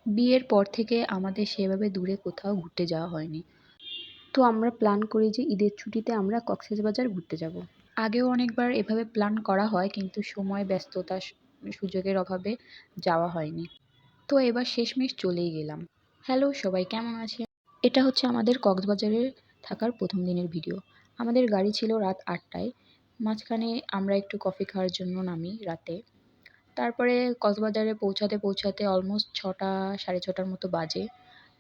বিয়ের পর থেকে আমাদের সেভাবে দূরে কোথাও ঘুরতে যাওয়া হয়নি। তো আমরা প্ল্যান করি যে ঈদের ছুটিতে আমরা কক্সবাজার ঘুরতে যাব। আগেও অনেকবার এভাবে প্ল্যান করা হয়, কিন্তু সময়, ব্যস্ততা, সুযোগের অভাবে যাওয়া হয়নি। তো এবার শেষমেশ চলেই গেলাম। হ্যালো সবাই, কেমন আছেন? এটা হচ্ছে আমাদের কক্সবাজারে থাকার প্রথম দিনের ভিডিও। আমাদের গাড়ি ছিল রাত ৮টায়। মাঝখানে আমরা একটু কফি খাওয়ার জন্য নামি রাতে। তারপরে কক্সবাজারে পৌঁছাতে পৌঁছাতে অলমোস্ট ৬টা, সাড়ে ৬টার মতো বাজে।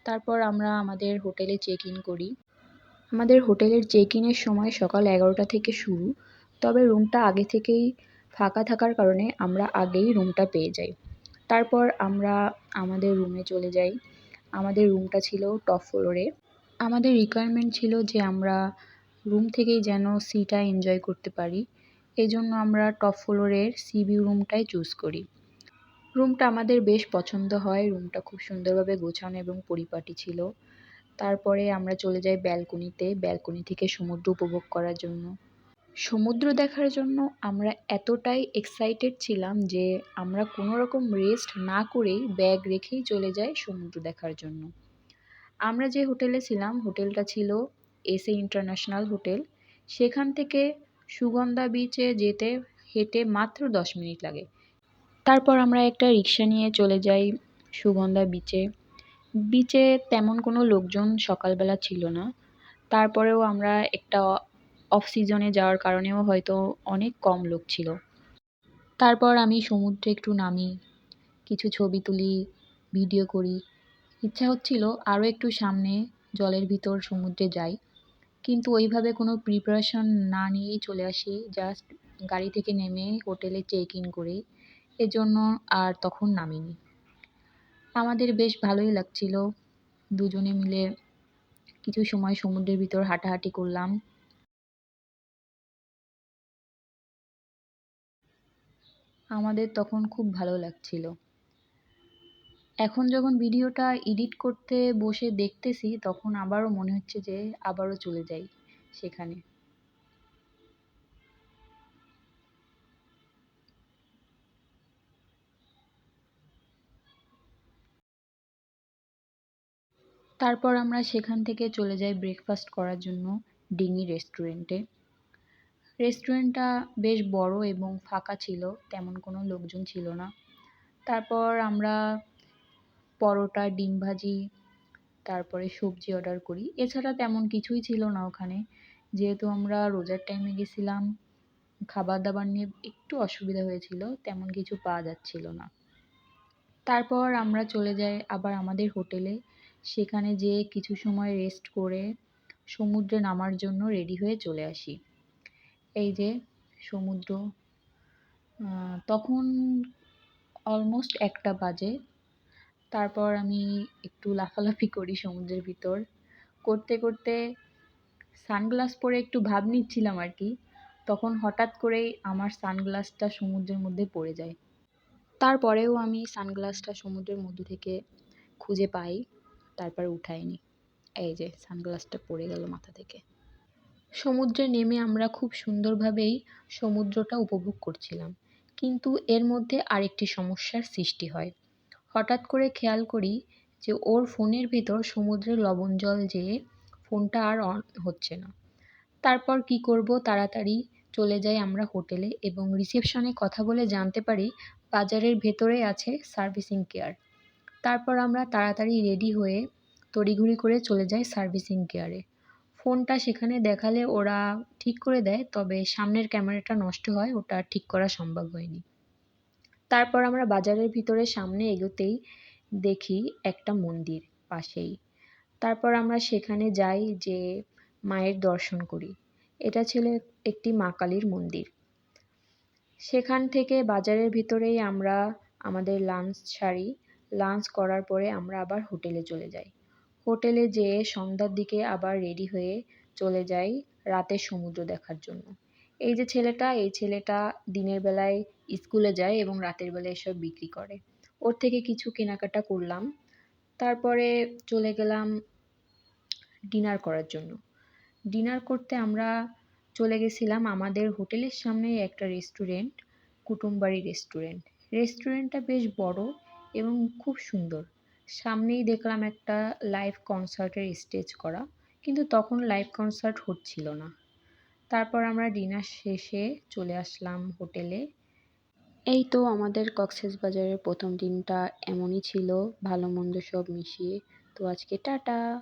তারপর আমরা আমাদের হোটেলে চেক ইন করি। আমাদের হোটেলের চেক ইনের সময় সকাল ১১টা থেকে শুরু, তবে রুমটা আগে থেকেই ফাঁকা থাকার কারণে আমরা আগেই রুমটা পেয়ে যাই। তারপর আমরা আমাদের রুমে চলে যাই। আমাদের রুমটা ছিল টপ ফ্লোরে। আমাদের রিকোয়ারমেন্ট ছিল যে আমরা রুম থেকেই যেন সিটা এনজয় করতে পারি, এই জন্য আমরা টপ ফ্লোরের সি ভিউ রুমটাই চুজ করি। রুমটা আমাদের বেশ পছন্দ হয়। রুমটা খুব সুন্দরভাবে গোছানো এবং পরিপাটি ছিল। তারপরে আমরা চলে যাই ব্যালকনিতে, ব্যালকনি থেকে সমুদ্র উপভোগ করার জন্য। সমুদ্র দেখার জন্য আমরা এতটাই এক্সাইটেড ছিলাম যে আমরা কোনো রকম রেস্ট না করেই ব্যাগ রেখেই চলে যাই সমুদ্র দেখার জন্য। আমরা যে হোটেলে ছিলাম, হোটেলটা ছিল এসএ ইন্টারন্যাশনাল হোটেল। সেখান থেকে সুগন্ধা বিচে যেতে হেঁটে মাত্র ১০ মিনিট লাগে। তারপর আমরা একটা রিক্সা নিয়ে চলে যাই সুগন্ধা বিচে। বিচে তেমন কোনো লোকজন সকালবেলা ছিল না। তারপরেও আমরা একটা অফ সিজনে যাওয়ার কারণেও হয়তো অনেক কম লোক ছিল। তারপর আমি সমুদ্রে একটু নামি, কিছু ছবি তুলি, ভিডিও করি। ইচ্ছা হচ্ছিল আরও একটু সামনে জলের ভিতর সমুদ্রে যাই, কিন্তু ওইভাবে কোনো প্রিপারেশন না নিয়েই চলে আসি, জাস্ট গাড়ি থেকে নেমে হোটেলে চেক ইন করি। এজন্য আর তখন নামিনি। আমাদের বেশ ভালোই লাগছিল। দুজনে মিলে কিছু সময় সমুদ্রের ভিতর হাঁটাহাঁটি করলাম। আমাদের তখন খুব ভালো লাগছিল। এখন যখন ভিডিওটা এডিট করতে বসে দেখতেছি, তখন আবারও মনে হচ্ছে যে আবারও চলে যাই সেখানে। তারপর আমরা সেখান থেকে চলে যাই ব্রেকফাস্ট করার জন্য ডিঙি রেস্টুরেন্টে। রেস্টুরেন্টটা বেশ বড় এবং ফাঁকা ছিল, তেমন কোনো লোকজন ছিল না। তারপর আমরা পরোটা, ডিম ভাজি, তারপরে সবজি অর্ডার করি। এছাড়া তেমন কিছুই ছিল না ওখানে। যেহেতু আমরা রোজার টাইমে গেছিলাম, খাবার দাবার নিয়ে একটু অসুবিধা হয়েছিল, তেমন কিছু পাওয়া যাচ্ছিল না। তারপর আমরা চলে যাই আবার আমাদের হোটেলে। সেখানে যেয়ে কিছু সময় রেস্ট করে সমুদ্রে নামার জন্য রেডি হয়ে চলে আসি। এই যে সমুদ্র, তখন অলমোস্ট ১টা বাজে। তারপর আমি একটু লাফালাফি করি সমুদ্রের ভিতর। করতে করতে সানগ্লাস পরে একটু ভাব নিচ্ছিলাম আর কি। তখন হঠাৎ করেই আমার সানগ্লাসটা সমুদ্রের মধ্যে পড়ে যায়। তারপরেও আমি সানগ্লাসটা সমুদ্রের মধ্য থেকে খুঁজে পাই, তারপর উঠাই নিই। এই যে সানগ্লাসটা পড়ে গেল মাথা থেকে। সমুদ্রে নেমে আমরা খুব সুন্দরভাবেই সমুদ্রটা উপভোগ করছিলাম, কিন্তু এর মধ্যে আরেকটি সমস্যার সৃষ্টি হয়। হঠাৎ করে খেয়াল করি যে ওর ফোনের ভিতর সমুদ্রের লবণ জল যেয়ে ফোনটা আর অন হচ্ছে না। তারপর কি করব, তাড়াতাড়ি চলে যাই আমরা হোটেলে এবং রিসেপশনে কথা বলে জানতে পারি বাজারের ভেতরে আছে সার্ভিসিং কেয়ার। তারপর আমরা তাড়াতাড়ি রেডি হয়ে তড়িঘড়ি করে চলে যাই সার্ভিসিং কেয়ারে। ফোনটা সেখানে দেখালে ওরা ঠিক করে দেয়, তবে সামনের ক্যামেরাটা নষ্ট হয়, ওটা ঠিক করা সম্ভব হয়নি। তারপর আমরা বাজারের ভিতরে সামনে এগোতেই দেখি একটা মন্দির পাশেই। তারপর আমরা সেখানে যাই, যে মায়ের দর্শন করি। এটা ছিল একটি মা কালীর মন্দির। সেখান থেকে বাজারের ভিতরেই আমরা আমাদের লাঞ্চ সারি। লাঞ্চ করার পরে আমরা আবার হোটেলে চলে যাই। হোটেলে যেয়ে সন্ধ্যার দিকে আবার রেডি হয়ে চলে যাই রাতের সমুদ্র দেখার জন্য। এই যে ছেলেটা, এই ছেলেটা দিনের বেলায় স্কুলে যায় এবং রাতের বেলায় এসব বিক্রি করে। ওর থেকে কিছু কেনাকাটা করলাম। তারপরে চলে গেলাম ডিনার করার জন্য। ডিনার করতে আমরা চলে গেছিলাম আমাদের হোটেলের সামনেই একটা রেস্টুরেন্ট, কুটুমবাড়ি রেস্টুরেন্ট। রেস্টুরেন্টটা বেশ বড় এবং খুব সুন্দর। সামনেই দেখলাম একটা লাইভ কনসার্টের স্টেজ করা, কিন্তু তখন লাইভ কনসার্ট হচ্ছিল না। তারপর আমরা ডিনার শেষে চলে আসলাম হোটেলে। এই তো আমাদের কক্সবাজারের প্রথম দিনটা এমনই ছিল, ভালো মন্দ সব মিশিয়ে। তো আজকে টাটা।